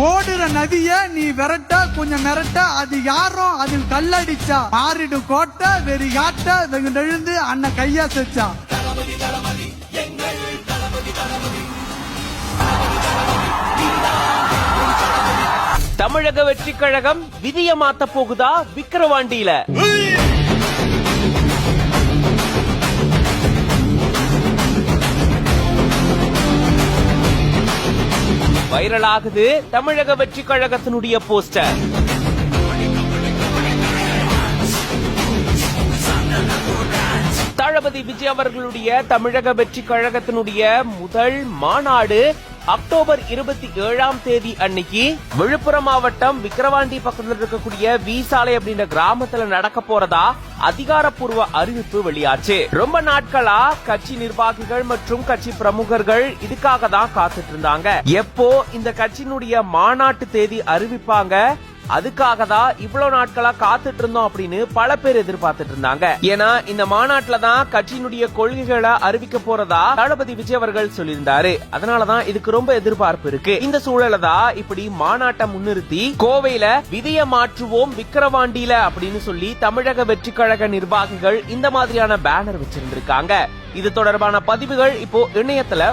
ஓடுற நதிய நீ விரட்ட கொஞ்சம் மிரட்ட அது யாரும் அதில் கல்லடிச்சா மாறிடும் கோட்டை வெறி காட்ட வெகுண்டெழுந்து அண்ணன் கையா செச்சா. தமிழக வெற்றி கழகம் விதிய மாத்த போகுதா விக்கிரவாண்டியில? வைரலாகுது தமிழக வெற்றி கழகத்தினுடைய போஸ்டர். தளபதி விஜய் அவர்களுடைய தமிழக வெற்றி கழகத்தினுடைய முதல் மாநாடு அக்டோபர் 27ஆம் தேதி அன்னைக்கு விழுப்புரம் மாவட்டம் விக்கிரவாண்டி பக்கத்தில் இருக்கக்கூடிய வி சாலை அப்படின்ற கிராமத்துல நடக்க போறதா அதிகாரப்பூர்வ அறிவிப்பு வெளியாச்சு. ரொம்ப நாட்களா கட்சி நிர்வாகிகள் மற்றும் கட்சி பிரமுகர்கள் இதுக்காக தான் காத்துட்டு இருந்தாங்க. எப்போ இந்த கட்சியினுடைய மாநாட்டு தேதி அறிவிப்பாங்க, அதுக்காக தான் இவ்வளவு நாட்களா காத்துட்டு இருந்தோம் அப்படின்னு பல பேர் எதிர்பார்த்துட்டு இருந்தாங்க. ஏன்னா இந்த மாநாட்டுல தான் கட்சியினுடைய கொள்கைகளை அறிவிக்க போறதா தளபதி விஜய் அவர்கள் சொல்லியிருந்தாரு. அதனாலதான் இதுக்கு ரொம்ப எதிர்பார்ப்பு இருக்கு. இந்த சூழல தான் இப்படி மாநாட்டை முன்னிறுத்தி கோவையில விதிய மாற்றுவோம் விக்கிரவாண்டியில அப்படின்னு சொல்லி தமிழக வெற்றி கழக நிர்வாகிகள் இந்த மாதிரியான பேனர் வச்சிருந்திருக்காங்க. இது தொடர்பான பதிவுகள் இப்போ இணையத்துல